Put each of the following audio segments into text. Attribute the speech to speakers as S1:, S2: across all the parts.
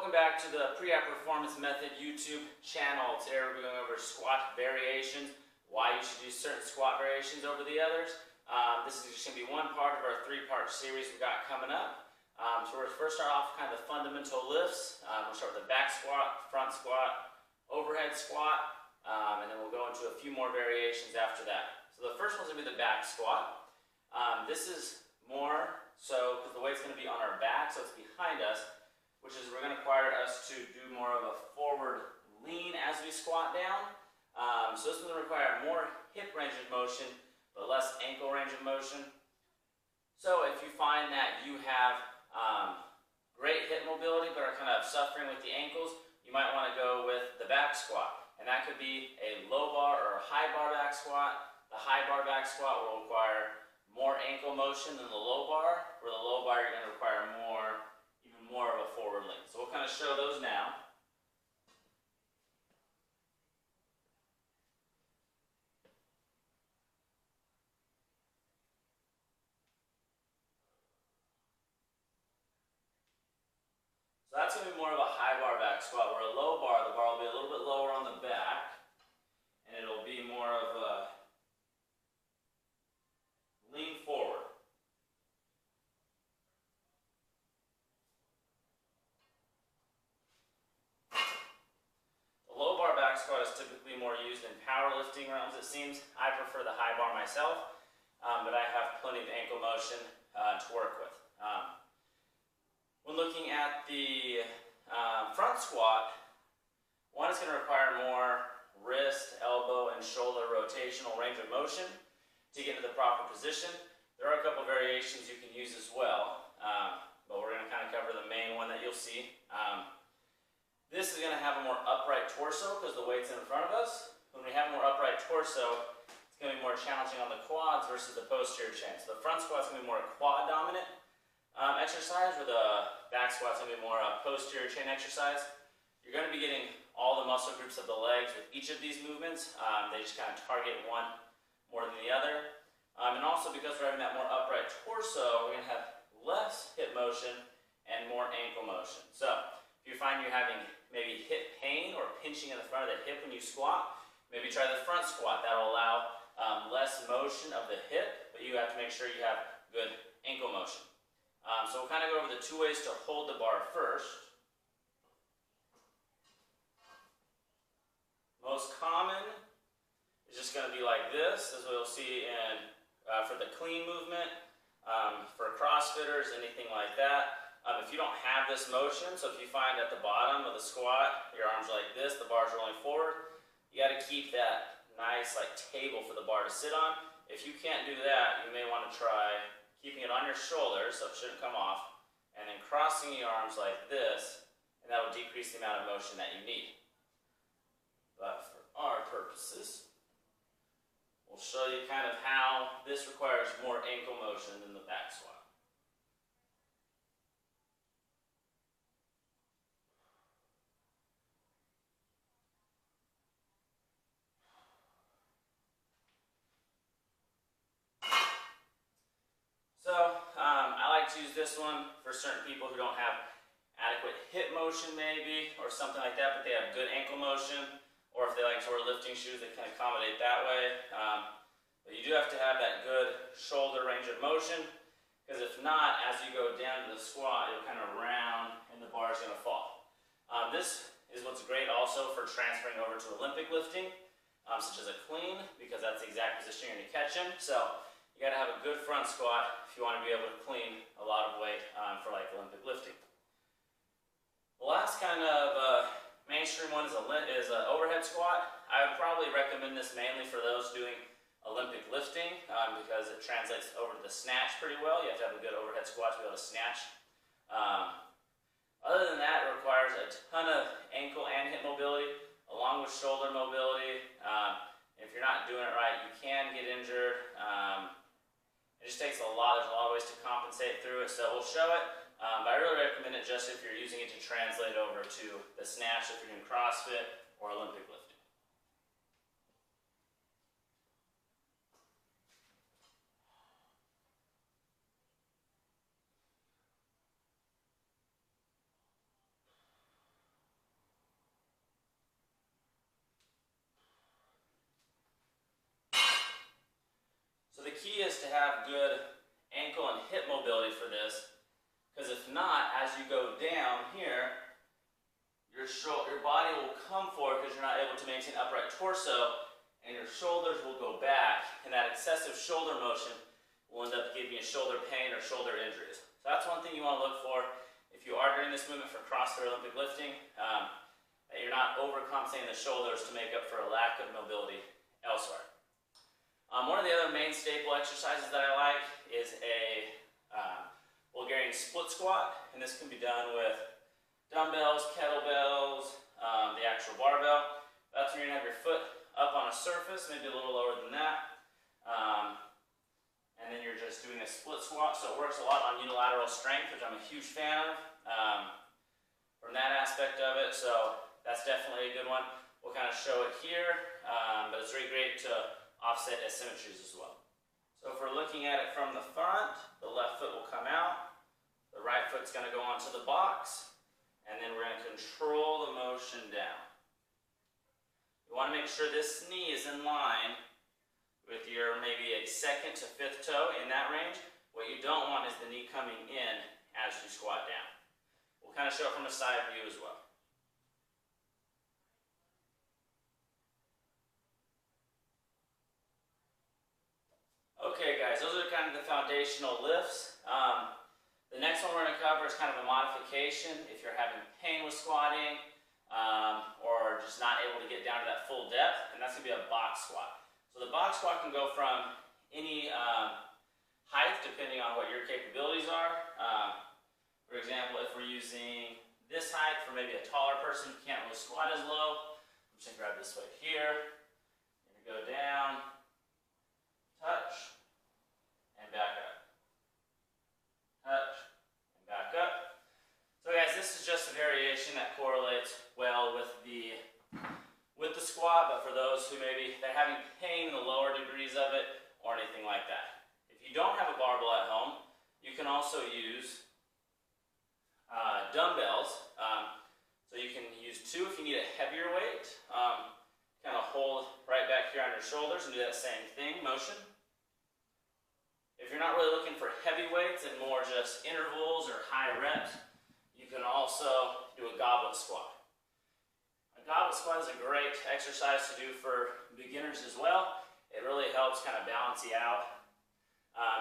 S1: Welcome back to the Pre-Op Performance Method YouTube channel. Today we're going over squat variations, why you should use certain squat variations over the others. This is just going to be one part of our three-part series we've got coming up. So we're going to first start off kind of the fundamental lifts. We'll start with the back squat, front squat, overhead squat, and then we'll go into a few more variations after that. So the first one's going to be the back squat. This is more so because the weight's going to be on our back, so it's behind us, which is we're going to require us to do more of a forward lean as we squat down. So this is going to require more hip range of motion, but less ankle range of motion. So if you find that you have great hip mobility, but are kind of suffering with the ankles, you might want to go with the back squat. And that could be a low bar or a high bar back squat. The high bar back squat will require more ankle motion than the low bar, where the low bar you're going to require even more of a forward lean. So we'll kind of show those now. So that's going to be more of a high bar back squat, where a low bar, the bar will be a little bit lower on the back, and it'll be more of a lean forward. The low bar back squat is typically more used in powerlifting realms, it seems. I prefer the high bar myself, but I have plenty of ankle motion to work with. When looking at the front squat, one is going to require more wrist, elbow, and shoulder rotational range of motion to get into the proper position. There are a couple variations you can use as well, but we're going to kind of cover the main one that you'll see. This is going to have a more upright torso because the weight's in front of us. When we have a more upright torso, it's going to be more challenging on the quads versus the posterior chain. So the front squat's going to be more a quad dominant exercise, where the back squat's going to be more a posterior chain exercise. You're going to be getting all the muscle groups of the legs with each of these movements. They just kind of target one more than the other. And also because we're having that more upright torso, we're going to have less hip motion and more ankle motion. So if you find you're having maybe hip pain or pinching in the front of the hip when you squat, maybe try the front squat. That'll allow less motion of the hip, but you have to make sure you have good ankle motion. So we'll kind of go over the two ways to hold the bar first. Most common is just going to be like this, as we'll see in for the clean movement, for CrossFitters, anything like that. If you don't have this motion, so if you find at the bottom of the squat, your arms are like this, the bar's rolling forward, you got to keep that nice like table for the bar to sit on. If you can't do that, you may want to try keeping it on your shoulders, so it shouldn't come off, and then crossing your arms like this, and that will decrease the amount of motion that you need. But for our purposes, we'll show you kind of how this requires more ankle motion than the back squat. So I like to use this one for certain people who don't have adequate hip motion maybe, or something like that, but they have good ankle motion, or if they like to wear lifting shoes, they can accommodate that way. But you do have to have that good shoulder range of motion, because if not, as you go down to the squat, you'll kind of round and the bar is going to fall. This is what's great also for transferring over to Olympic lifting, such as a clean, because that's the exact position you're going to catch in. So you got to have a good front squat if you want to be able to clean a lot of weight for like Olympic lifting. The last kind of mainstream one is an overhead squat. I would probably recommend this mainly for those doing Olympic lifting because it translates over to the snatch pretty well. You have to have a good overhead squat to be able to snatch. Other than that, it requires a ton of ankle and hip mobility along with shoulder mobility. If you're not doing it right, you can get injured. It just takes a lot. There's a lot of ways to compensate through it, so we'll show it. But I really recommend it just if you're using it to translate over to the snatch if you're doing CrossFit or Olympic lifting. key is to have good ankle and hip mobility for this, because if not, as you go down here, your body will come forward because you're not able to maintain upright torso, and your shoulders will go back, and that excessive shoulder motion will end up giving you shoulder pain or shoulder injuries. So that's one thing you want to look for if you are doing this movement for CrossFit or Olympic lifting, that you're not overcompensating the shoulders to make up for a lack of mobility elsewhere. One of the other main staple exercises that I like is a Bulgarian split squat, and this can be done with dumbbells, kettlebells, the actual barbell. That's when you're going to have your foot up on a surface, maybe a little lower than that. And then you're just doing a split squat, so it works a lot on unilateral strength, which I'm a huge fan of from that aspect of it, so that's definitely a good one. We'll kind of show it here, but it's really great to offset asymmetries as well. So if we're looking at it from the front, the left foot will come out, the right foot's going to go onto the box, and then we're going to control the motion down. You want to make sure this knee is in line with your maybe a second to fifth toe in that range. What you don't want is the knee coming in as you squat down. We'll kind of show it from a side view as well. Okay guys, those are kind of the foundational lifts. The next one we're going to cover is kind of a modification if you're having pain with squatting or just not able to get down to that full depth, and that's going to be a box squat. So the box squat can go from any height depending on what your capabilities are. For example, if we're using this height for maybe a taller person who can't really squat as low, I'm just going to grab this weight here, and go down, touch, and back up. Touch, and back up. So guys, this is just a variation that correlates well with the squat, but for those who maybe they're having pain in the lower degrees of it or anything like that. If you don't have a barbell at home, you can also use dumbbells. So you can use 2 if you need a heavier weight. Kind of hold right back here on your shoulders and do that same thing, motion. If you're not really looking for heavy weights and more just intervals or high reps, you can also do a goblet squat. A goblet squat is a great exercise to do for beginners as well. It really helps kind of balance you out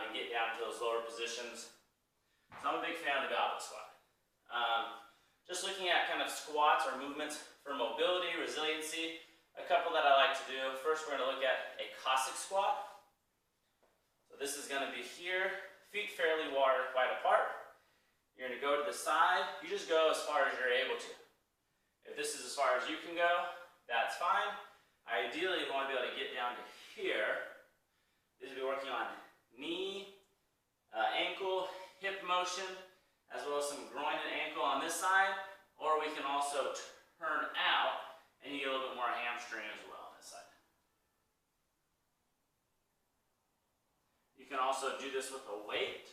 S1: and get down to those lower positions. So I'm a big fan of the goblet squat. Just looking at kind of squats or movements for mobility, resiliency, a couple that I like to do. First, we're going to look at a Cossack squat. So this is going to be here, feet fairly wide apart. You're going to go to the side. You just go as far as you're able to. If this is as far as you can go, that's fine. Ideally, you want to be able to get down to here. This will be working on knee, ankle, hip motion, as well as some groin and ankle on this side. Or we can also turn out and you get a little bit more hamstring as well on this side. You can also do this with a weight.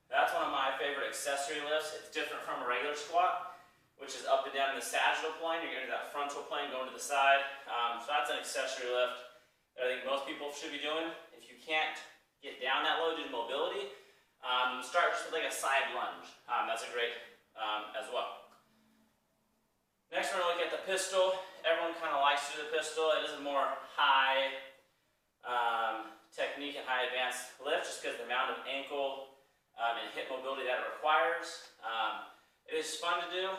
S1: That's one of my favorite accessory lifts. It's different from a regular squat, which is up and down in the sagittal plane. You're going to do that frontal plane going to the side. So that's an accessory lift that I think most people should be doing. If you can't get down that low due to mobility, start just with like a side lunge. That's a great as well. Next we're going to look at the pistol. Everyone kind of likes to do the pistol. It is a more high technique and high advanced lift just because of the amount of ankle and hip mobility that it requires. It is fun to do,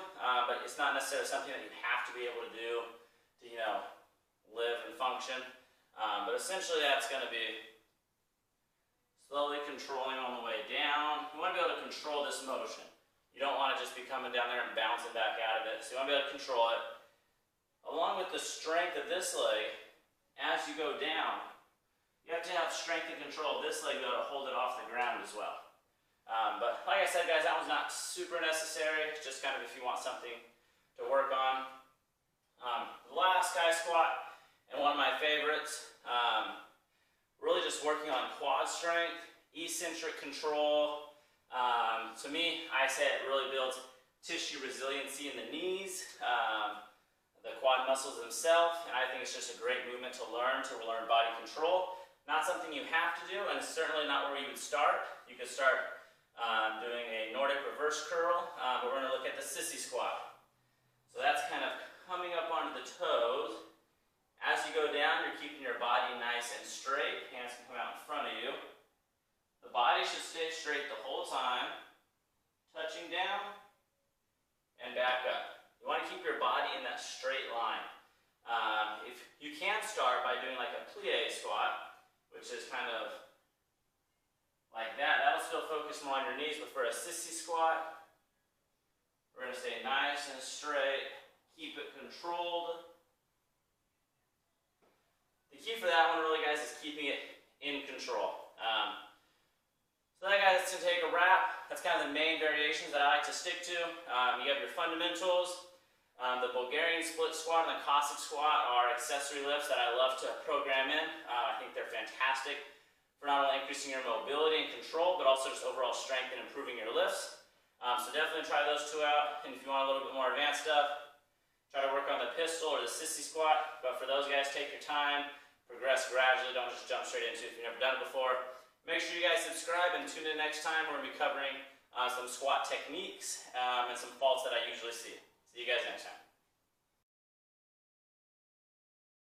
S1: but it's not necessarily something that you have to be able to do to, live and function. But essentially that's going to be slowly controlling on the way down. You want to be able to control this motion. You don't want to just be coming down there and bouncing back out of it. So you want to be able to control it. Along with the strength of this leg, as you go down, you have to have strength and control of this leg to be able to hold it off the ground as well. But like I said, guys, that one's not super necessary. It's just kind of if you want something to work on. The last guy squat, and one of my favorites, really just working on quad strength, eccentric control. To me, I say it really builds tissue resiliency in the knees, the quad muscles themselves, and I think it's just a great movement to learn body control. Not something you have to do, and it's certainly not where you would start. You could start doing a Nordic reverse curl, but we're going to look at the sissy squat. So that's kind of coming up onto the toes. As you go down, you're keeping your body nice and straight. Hands can come out in front of you. The body should stay straight the whole time, touching down and back up. You want to keep your body in that straight line. If you can start by doing like a plie squat, which is kind of like that. That'll still focus more on your knees, but for a sissy squat, we're going to stay nice and straight, keep it controlled. The key for that one really, guys, is keeping it in control. So that, guys, to take a wrap, that's kind of the main variations that I like to stick to. You have your fundamentals. The Bulgarian split squat and the Cossack squat are accessory lifts that I love to program in. I think they're fantastic for not only increasing your mobility and control, but also just overall strength and improving your lifts. So definitely try those two out. And if you want a little bit more advanced stuff, try to work on the pistol or the sissy squat. But for those guys, take your time, progress gradually. Don't just jump straight into it if you've never done it before. Make sure you guys subscribe and tune in next time. We're going to be covering some squat techniques and some faults that I usually see. See you guys next time.